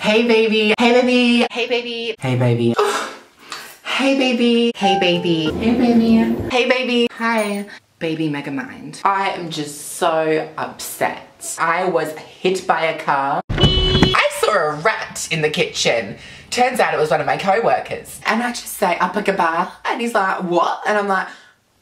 Hey baby, hey baby, hey baby, hey baby. Hey baby, hey baby, hey baby, hey baby. Hi, baby Megamind. I am just so upset. I was hit by a car. I saw a rat in the kitchen. Turns out it was one of my co-workers. And I just say, apagabar. And he's like, what? And I'm like,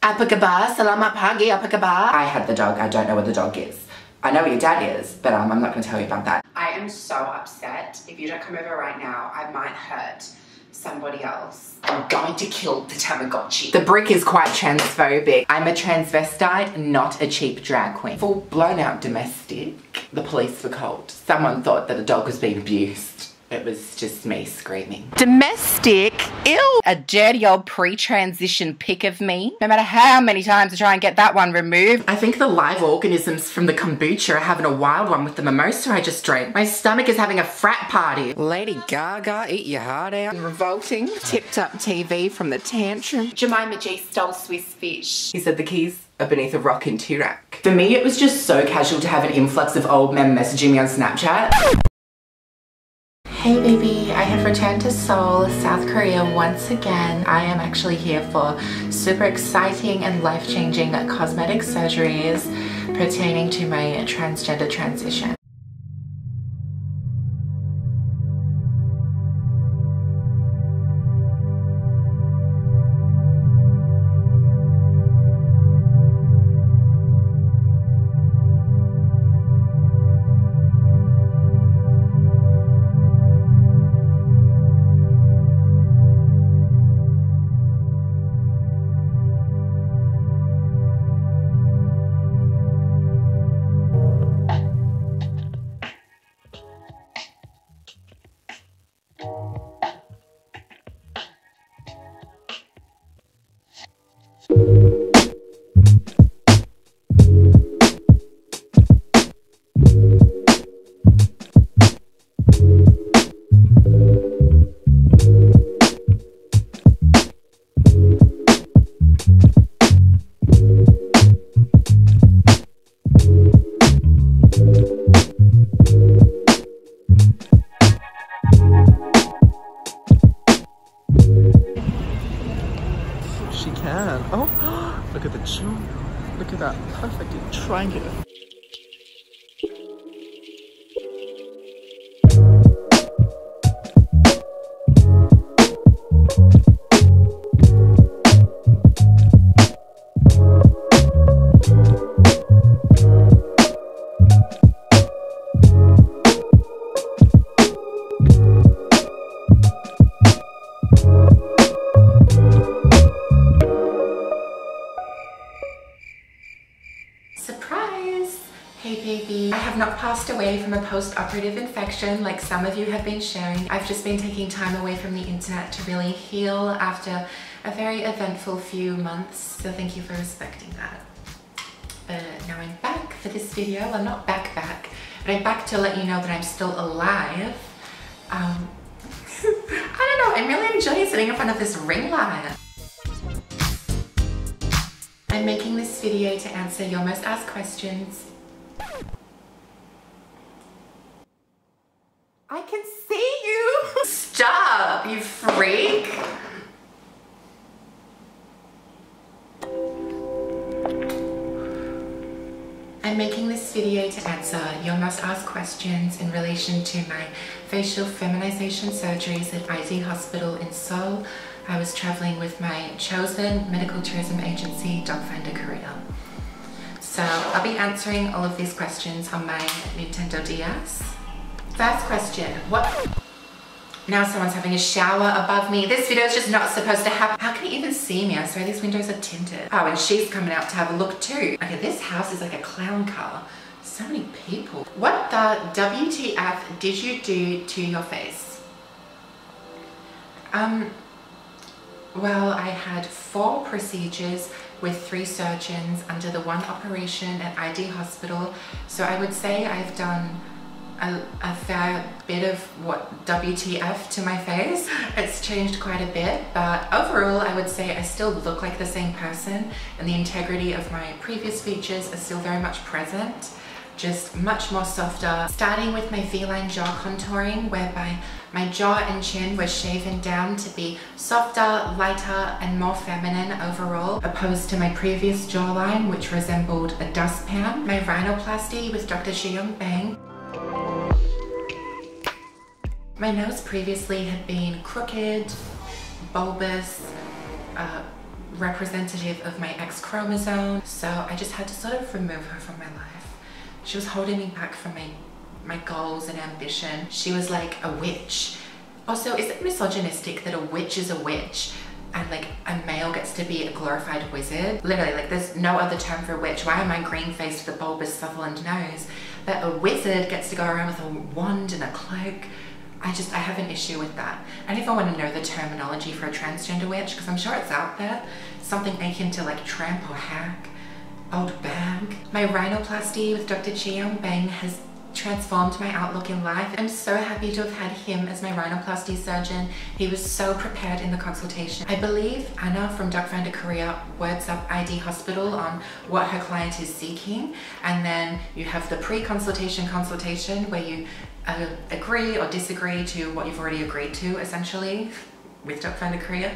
apagabar, salamat pagi, apagabar. I had the dog, I don't know what the dog is. I know where your dad is, but I'm not gonna tell you about that. I am so upset. If you don't come over right now, I might hurt somebody else. I'm going to kill the Tamagotchi. The brick is quite transphobic. I'm a transvestite, not a cheap drag queen. Full blown out domestic. The police were called. Someone thought that a dog was being abused. It was just me screaming. Domestic? Ew! A dirty old pre-transition pic of me. No matter how many times I try and get that one removed. I think the live organisms from the kombucha are having a wild one with the mimosa I just drank. My stomach is having a frat party. Lady Gaga, eat your heart out. Revolting. Tipped up TV from the tantrum. Jemima G stole Swiss fish. He said the keys are beneath a rock in Turak. For me, it was just so casual to have an influx of old men messaging me on Snapchat. Hey baby, I have returned to Seoul, South Korea once again. I am actually here for super exciting and life-changing cosmetic surgeries pertaining to my transgender transition. Oh, look at the jaw. Look at that perfectly triangular. I have not passed away from a post-operative infection like some of you have been sharing. I've just been taking time away from the internet to really heal after a very eventful few months, so thank you for respecting that. Now I'm back for this video. I'm not back, but I'm back to let you know that I'm still alive. I don't know, I'm really enjoying sitting in front of this ring light. I'm making this video to answer your most asked questions. I can see you! Stop, you freak! I'm making this video to answer your most asked questions in relation to my facial feminization surgeries at ID Hospital in Seoul. I was traveling with my chosen medical tourism agency, DocfinderKorea. So I'll be answering all of these questions on my Nintendo DS. First question, what? Now someone's having a shower above me. This video is just not supposed to happen. How can you even see me? I swear these windows are tinted. Oh, and she's coming out to have a look too. Okay, this house is like a clown car. So many people. What the WTF did you do to your face? Well, I had 4 procedures with 3 surgeons under the one operation at ID Hospital. So I would say I've done a fair bit of what WTF to my face. It's changed quite a bit, but overall I would say I still look like the same person and the integrity of my previous features are still very much present. just much more softer, starting with my V-line jaw contouring, whereby my jaw and chin were shaven down to be softer, lighter, and more feminine overall, opposed to my previous jawline, which resembled a dustpan. My rhinoplasty with Dr. Jae Hyun Kwon. My nose previously had been crooked, bulbous, representative of my X chromosome, so I just had to sort of remove her from my life. She was holding me back from my goals and ambition. She was like a witch. Also, is it misogynistic that a witch is a witch and like a male gets to be a glorified wizard? Literally, like there's no other term for witch. Why am I green-faced with a bulbous Sutherland nose? But a wizard gets to go around with a wand and a cloak. I have an issue with that. I don't even want to know the terminology for a transgender witch because I'm sure it's out there. Something akin to like tramp or hack, old bag. My rhinoplasty with Dr. Jae Hyun Kwon has transformed my outlook in life. I'm so happy to have had him as my rhinoplasty surgeon. He was so prepared in the consultation. I believe Anna from DocfinderKorea words up ID Hospital on what her client is seeking, and then you have the pre-consultation consultation where you agree or disagree to what you've already agreed to, essentially, with DocfinderKorea,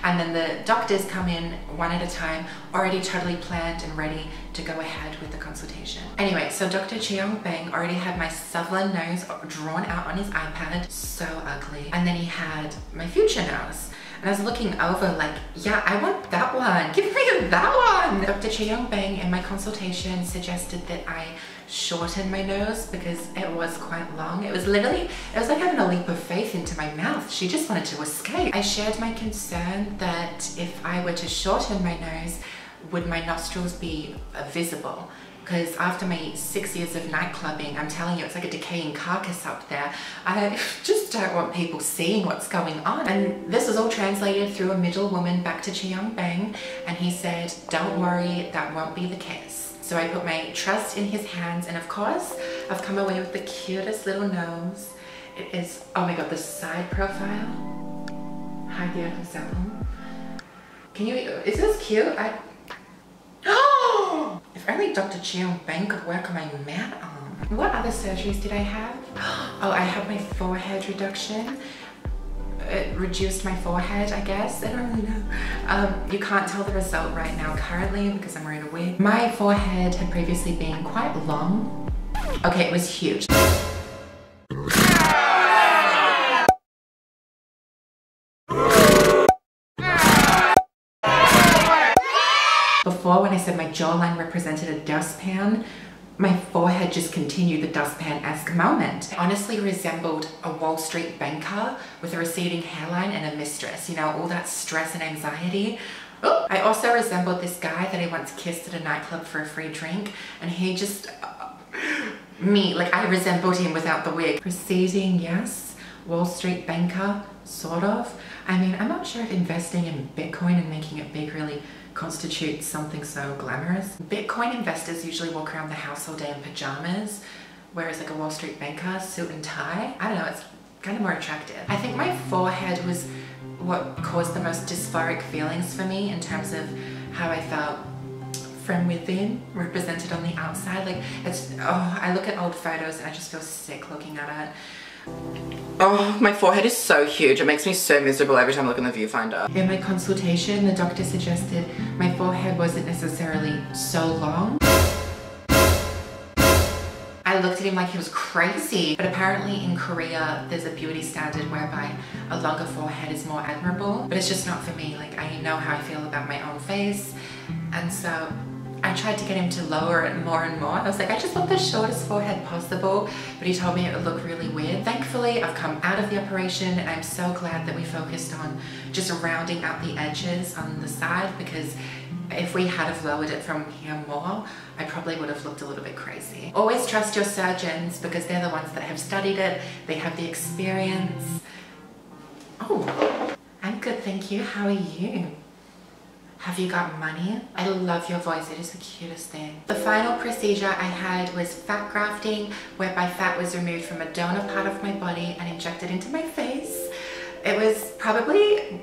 and then the doctors come in one at a time, already totally planned and ready to go ahead with the consultation. Anyway, so Dr. Jae Hyun Kwon already had my Sutherland nose drawn out on his iPad, so ugly, and then he had my future nose. And I was looking over like, yeah, I want that one. Give me that one. Dr. Jae Hyun Kwon in my consultation suggested that I shorten my nose because it was quite long. It was like having a leap of faith into my mouth. She just wanted to escape. I shared my concern that if I were to shorten my nose, would my nostrils be visible? Because after my 6 years of nightclubbing, I'm telling you, it's like a decaying carcass up there. I just don't want people seeing what's going on. And this was all translated through a middle woman back to Jae Hyun Kwon, and he said, don't worry, that won't be the case. So I put my trust in his hands, and of course, I've come away with the cutest little nose. It is, oh my god, the side profile. Can you, is this cute? If only Dr. Jae Hyun Kwon could work on my man arm. What other surgeries did I have? Oh, I had my forehead reduction. It reduced my forehead, I guess. I don't really know. You can't tell the result right now currently because I'm wearing a wig. My forehead had previously been quite long. Okay, it was huge. Before, when I said my jawline represented a dustpan, my forehead just continued the dustpan-esque moment. It honestly resembled a Wall Street banker with a receding hairline and a mistress, you know, all that stress and anxiety. Oh, I also resembled this guy that I once kissed at a nightclub for a free drink, and he just, I resembled him without the wig. Receding, yes. Wall Street banker, sort of. I mean, I'm not sure if investing in Bitcoin and making it big really constitutes something so glamorous. Bitcoin investors usually walk around the house all day in pajamas, whereas like a Wall Street banker, suit and tie, I don't know, it's kind of more attractive. I think my forehead was what caused the most dysphoric feelings for me in terms of how I felt from within represented on the outside. Like it's, oh, I look at old photos and I just feel sick looking at it. Oh, my forehead is so huge. It makes me so miserable every time I look in the viewfinder. In my consultation, the doctor suggested my forehead wasn't necessarily so long. I looked at him like he was crazy, but apparently in Korea, there's a beauty standard whereby a longer forehead is more admirable, but it's just not for me. Like, I know how I feel about my own face, and so I tried to get him to lower it more and more. I was like, I just want the shortest forehead possible, but he told me it would look really weird. Thankfully, I've come out of the operation and I'm so glad that we focused on just rounding out the edges on the side, because if we had have lowered it from here more, I probably would have looked a little bit crazy. Always trust your surgeons because they're the ones that have studied it. They have the experience. Oh, I'm good, thank you. How are you? Have you got money? I love your voice, it is the cutest thing. The final procedure I had was fat grafting, whereby fat was removed from a donor part of my body and injected into my face. It was probably,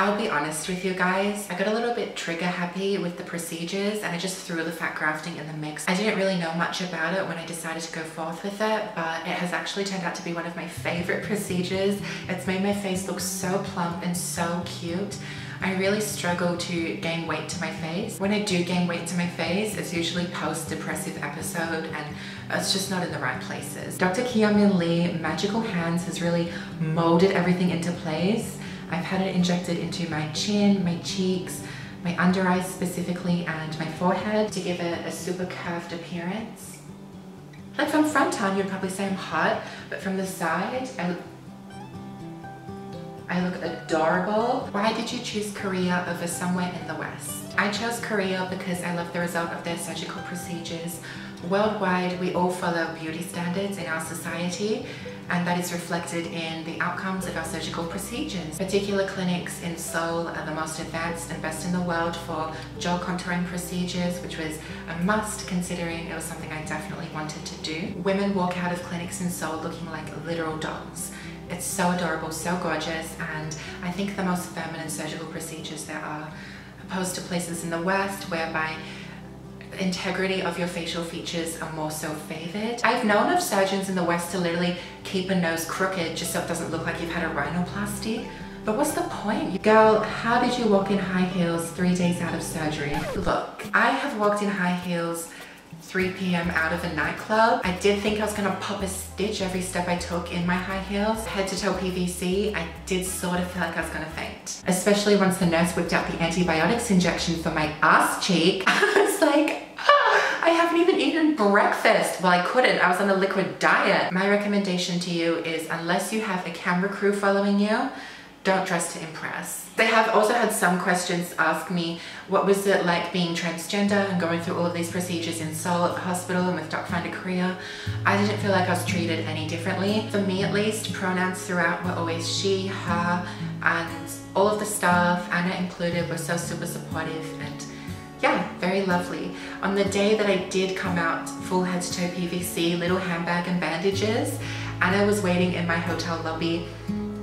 I'll be honest with you guys, I got a little bit trigger happy with the procedures and I just threw the fat grafting in the mix. I didn't really know much about it when I decided to go forth with it, but it has actually turned out to be one of my favorite procedures. It's made my face look so plump and so cute. I really struggle to gain weight to my face. When I do gain weight to my face, it's usually post-depressive episode and it's just not in the right places. Dr. Kyung Lee Magical Hands has really molded everything into place. I've had it injected into my chin, my cheeks, my under eyes specifically, and my forehead to give it a super curved appearance. Like from front on, you'd probably say I'm hot, but from the side, I look adorable. Why did you choose Korea over somewhere in the West? I chose Korea because I love the result of their surgical procedures. Worldwide, we all follow beauty standards in our society, and that is reflected in the outcomes of our surgical procedures. Particular clinics in Seoul are the most advanced and best in the world for jaw contouring procedures, which was a must considering it was something I definitely wanted to do. Women walk out of clinics in Seoul looking like literal dolls. It's so adorable, so gorgeous, and I think the most feminine surgical procedures there are, opposed to places in the West whereby integrity of your facial features are more so favored. I've known of surgeons in the West to literally keep a nose crooked just so it doesn't look like you've had a rhinoplasty. But what's the point? Girl, how did you walk in high heels 3 days out of surgery? Look, I have walked in high heels 3 p.m. out of a nightclub. I did think I was gonna pop a stitch every step I took in my high heels. Head to toe PVC, I did sort of feel like I was gonna faint. Especially once the nurse whipped out the antibiotics injection for my ass cheek. I was like, I haven't even eaten breakfast. Well, I couldn't, I was on a liquid diet. My recommendation to you is, unless you have a camera crew following you, don't dress to impress. They have also had some questions ask me, what was it like being transgender and going through all of these procedures in Seoul at the hospital and with Docfinder Korea? I didn't feel like I was treated any differently. For me at least, pronouns throughout were always she, her, and all of the staff, Anna included, were so super supportive and yeah, very lovely. On the day that I did come out full head to toe PVC, little handbag and bandages, Anna was waiting in my hotel lobby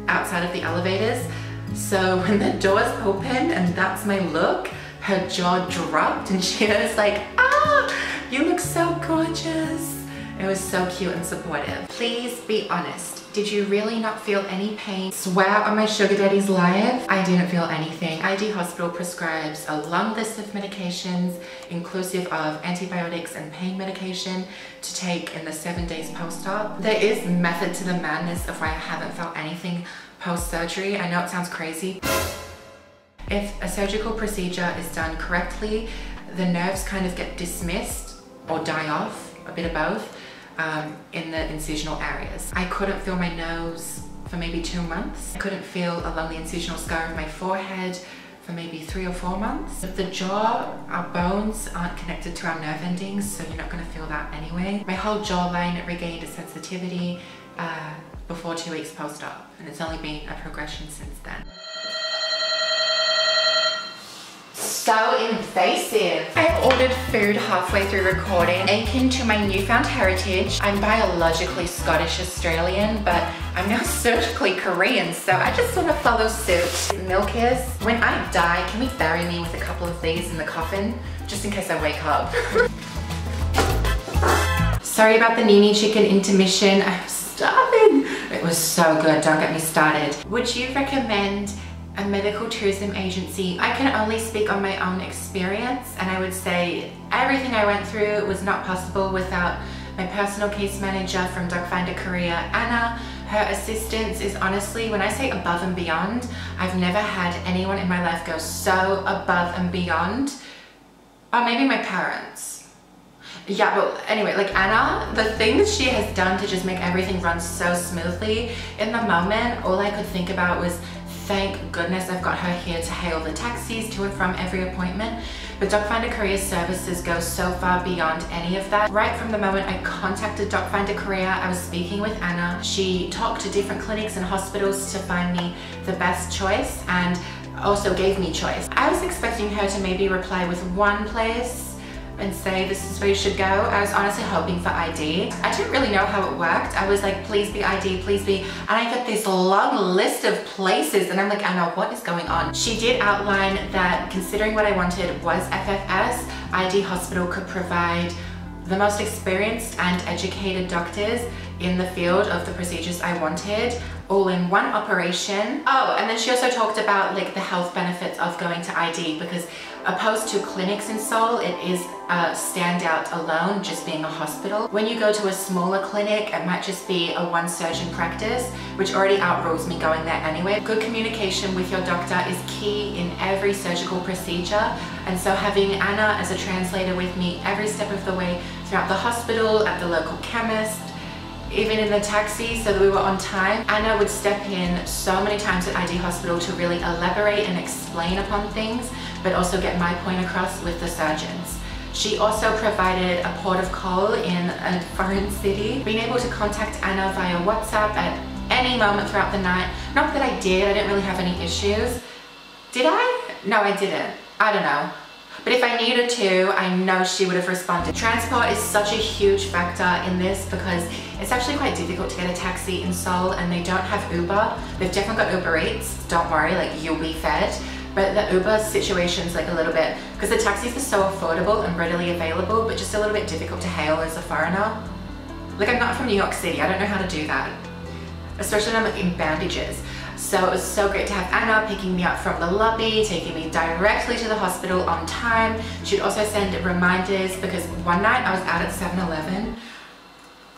outside of the elevators. So when the doors opened and that's my look, her jaw dropped and she was like, ah, you look so gorgeous. It was so cute and supportive. Please be honest. Did you really not feel any pain? Swear on my sugar daddy's life, I didn't feel anything. ID Hospital prescribes a long list of medications, inclusive of antibiotics and pain medication to take in the 7 days post-op. There is method to the madness of why I haven't felt anything post-surgery. I know it sounds crazy. If a surgical procedure is done correctly, the nerves kind of get dismissed or die off, a bit of both, in the incisional areas. I couldn't feel my nose for maybe 2 months. I couldn't feel along the incisional scar of my forehead for maybe 3 or 4 months. With the jaw, our bones aren't connected to our nerve endings, so you're not going to feel that anyway. My whole jawline regained a sensitivity before 2 weeks post-op, and it's only been a progression since then. So invasive. I ordered food halfway through recording. Akin to my newfound heritage, I'm biologically Scottish Australian, but I'm now surgically Korean, so I just sort of follow suit. Milk is, when I die, can we bury me with a couple of these in the coffin? Just in case I wake up. Sorry about the Nini chicken intermission. I'm starving. It was so good, don't get me started. Would you recommend a medical tourism agency? I can only speak on my own experience, and I would say everything I went through was not possible without my personal case manager from Docfinder Korea, Anna. Her assistance is honestly, when I say above and beyond, I've never had anyone in my life go so above and beyond. Or maybe my parents. Yeah, but anyway, like Anna, the things she has done to just make everything run so smoothly, in the moment, all I could think about was, thank goodness I've got her here to hail the taxis to and from every appointment. But Docfinder Korea's services go so far beyond any of that. Right from the moment I contacted Docfinder Korea, I was speaking with Anna. She talked to different clinics and hospitals to find me the best choice and also gave me choice. I was expecting her to maybe reply with one place, and say this is where you should go. I was honestly hoping for ID. I didn't really know how it worked. I was like, please be ID, please be. And I got this long list of places and I'm like, Anna, what is going on? She did outline that considering what I wanted was FFS, ID Hospital could provide the most experienced and educated doctors in the field of the procedures I wanted, all in one operation. Oh, and then she also talked about like the health benefits of going to ID, because opposed to clinics in Seoul, it is a standout alone, just being a hospital. When you go to a smaller clinic, it might just be a one surgeon practice, which already outrules me going there anyway. Good communication with your doctor is key in every surgical procedure, and so having Anna as a translator with me every step of the way throughout the hospital, at the local chemist, even in the taxi, so that we were on time. Anna would step in so many times at ID Hospital to really elaborate and explain upon things, but also get my point across with the surgeons. She also provided a port of call in a foreign city. Being able to contact Anna via WhatsApp at any moment throughout the night. Not that I did, I didn't really have any issues. Did I? No, I didn't. I don't know. But if I needed to, I know she would have responded. Transport is such a huge factor in this because it's actually quite difficult to get a taxi in Seoul, and they don't have Uber. They've definitely got Uber Eats, don't worry, like you'll be fed. But the Uber situation's like a little bit, because the taxis are so affordable and readily available, but just a little bit difficult to hail as a foreigner. Like, I'm not from New York City, I don't know how to do that. Especially when I'm like in bandages. So it was so great to have Anna picking me up from the lobby, taking me directly to the hospital on time. She'd also send reminders, because one night I was out at 7-Eleven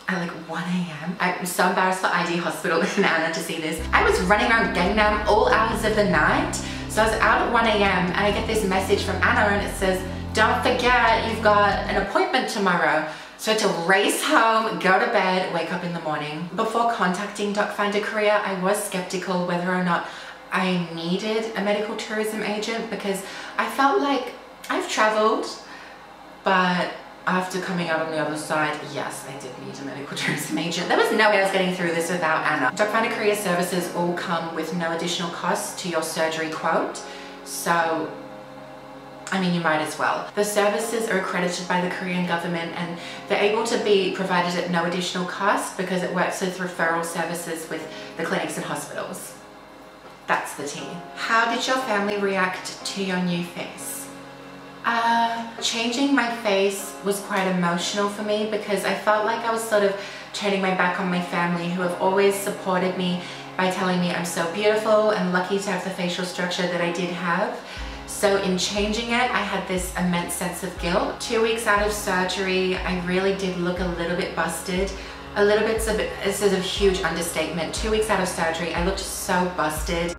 at like 1 a.m. I'm so embarrassed for ID Hospital and Anna to see this. I was running around Gangnam all hours of the night. So I was out at 1 a.m. and I get this message from Anna and it says, don't forget, you've got an appointment tomorrow. So I had to race home, go to bed, wake up in the morning. Before contacting DocfinderKorea, I was skeptical whether or not I needed a medical tourism agent, because I felt like I've traveled, but after coming out on the other side, yes, I did need a medical tourism agent. There was no way I was getting through this without Anna. DocfinderKorea services all come with no additional cost to your surgery quote. So I mean, you might as well. The services are accredited by the Korean government and they're able to be provided at no additional cost because it works with referral services with the clinics and hospitals. That's the tea. How did your family react to your new face? Changing my face was quite emotional for me because I felt like I was sort of turning my back on my family, who have always supported me by telling me I'm so beautiful and lucky to have the facial structure that I did have. So in changing it, I had this immense sense of guilt. 2 weeks out of surgery, I really did look a little bit busted. A little bit's a bit, this is a huge understatement. 2 weeks out of surgery, I looked so busted.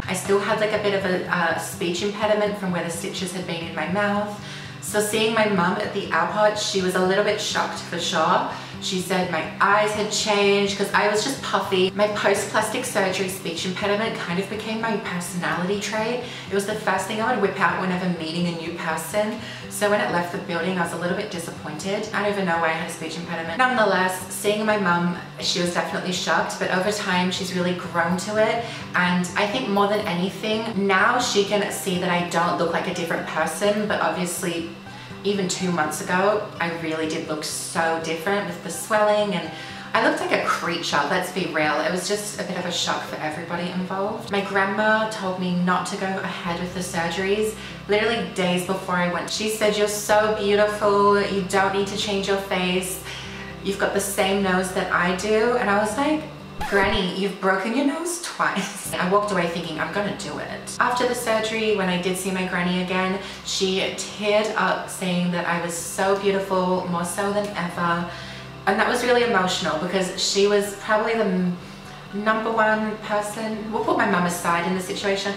I still had like a bit of a speech impediment from where the stitches had been in my mouth. So seeing my mum at the airport, she was a little bit shocked for sure. She said my eyes had changed because I was just puffy. My post-plastic surgery speech impediment kind of became my personality trait. It was the first thing I would whip out whenever meeting a new person. So when it left the building, I was a little bit disappointed. I don't even know why I had a speech impediment. Nonetheless, seeing my mum, she was definitely shocked, but over time, she's really grown to it. And I think more than anything, now she can see that I don't look like a different person, but obviously, even 2 months ago, I really did look so different with the swelling, and I looked like a creature, let's be real. It was just a bit of a shock for everybody involved. My grandma told me not to go ahead with the surgeries literally days before I went. She said, you're so beautiful, you don't need to change your face, you've got the same nose that I do. And I was like, Granny, you've broken your nose twice. I walked away thinking, I'm gonna do it. After the surgery, when I did see my granny again, she teared up saying that I was so beautiful, more so than ever. And that was really emotional because she was probably the number one person, we'll put my mum aside in the situation,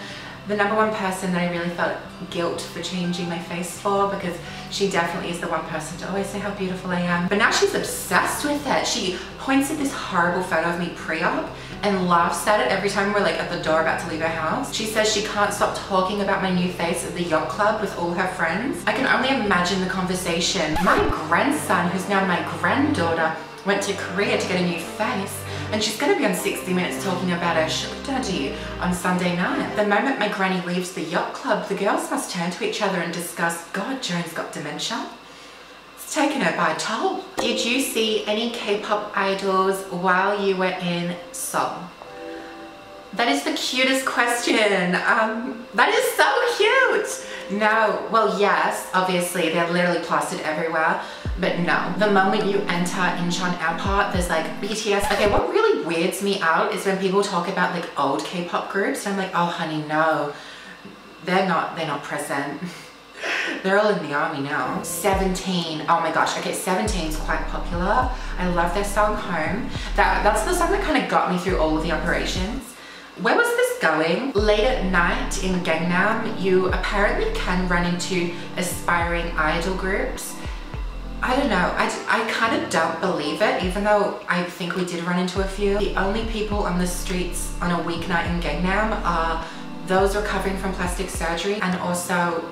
the number one person that I really felt guilt for changing my face for, because she definitely is the one person to always say how beautiful I am. But now she's obsessed with it. She points at this horrible photo of me pre-op and laughs at it every time we're like at the door about to leave her house. She says she can't stop talking about my new face at the yacht club with all her friends. I can only imagine the conversation. My grandson, who's now my granddaughter, went to Korea to get a new face, and she's going to be on 60 Minutes talking about her sugar daddy on Sunday night. The moment my granny leaves the yacht club, the girls must turn to each other and discuss, God, Joan's got dementia. It's taken her by a toll. Did you see any K-pop idols while you were in Seoul? That is the cutest question. That is so cute. No, well, yes, obviously they're literally plastered everywhere, but no. The moment you enter Incheon Airport, there's like BTS. Okay, what really weirds me out is when people talk about like old K-pop groups, and I'm like, oh honey, no, they're not present. They're all in the army now. 17, oh my gosh, okay, 17 is quite popular. I love their song Home. That's the song that kind of got me through all of the operations. Where was this going? Late at night in Gangnam, you apparently can run into aspiring idol groups. I don't know, I kind of don't believe it, even though I think we did run into a few. The only people on the streets on a weeknight in Gangnam are those recovering from plastic surgery and also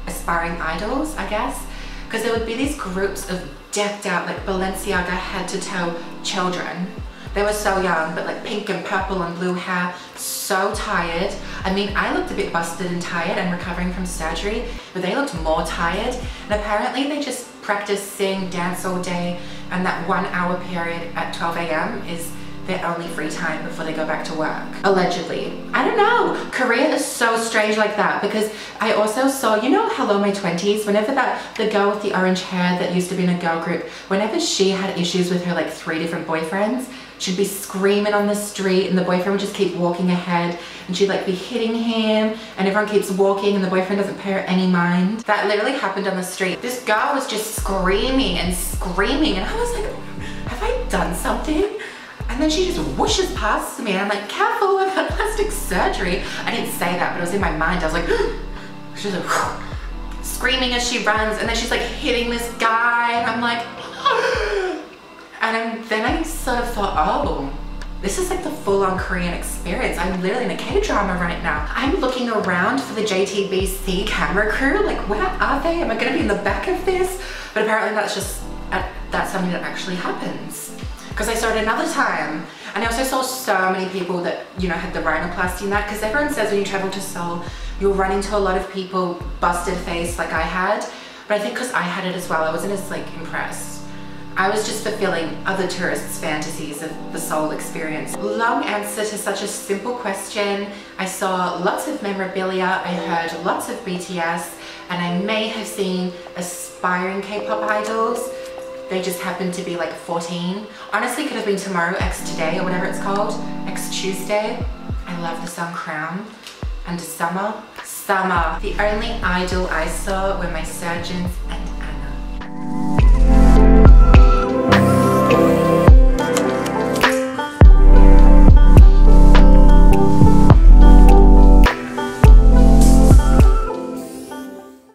aspiring idols, I guess. Because there would be these groups of decked out, like Balenciaga head to toe children. They were so young, but like pink and purple and blue hair, so tired. I mean, I looked a bit busted and tired and recovering from surgery, but they looked more tired. And apparently they just practice, sing, dance all day, and that 1 hour period at 12 AM is their only free time before they go back to work. Allegedly. I don't know. Korea is so strange like that, because I also saw, you know, Hello My 20s, whenever the girl with the orange hair that used to be in a girl group, whenever she had issues with her like 3 different boyfriends, she'd be screaming on the street and the boyfriend would just keep walking ahead, and she'd like be hitting him and everyone keeps walking and the boyfriend doesn't pay her any mind. That literally happened on the street. This girl was just screaming and screaming, and I was like, have I done something? And then she just whooshes past me and I'm like, careful, I've had plastic surgery. I didn't say that, but it was in my mind. I was like, she's like screaming as she runs, and then she's like hitting this guy, and I'm like, and then I sort of thought, oh, this is like the full-on Korean experience. I'm literally in a K-drama right now. I'm looking around for the JTBC camera crew, like where are they? Am I gonna be in the back of this? But apparently that's something that actually happens. Because I saw it another time, and I also saw so many people that, you know, had the rhinoplasty and that, because everyone says when you travel to Seoul, you'll run into a lot of people busted face like I had, but I think because I had it as well, I wasn't as like impressed. I was just fulfilling other tourists' fantasies of the Seoul experience. Long answer to such a simple question. I saw lots of memorabilia, I heard lots of BTS, and I may have seen aspiring K-pop idols. They just happened to be like 14. Honestly, could have been Tomorrow X Today or whatever it's called, X Tuesday. I love the song Crown. And Summer. The only idol I saw were my surgeons and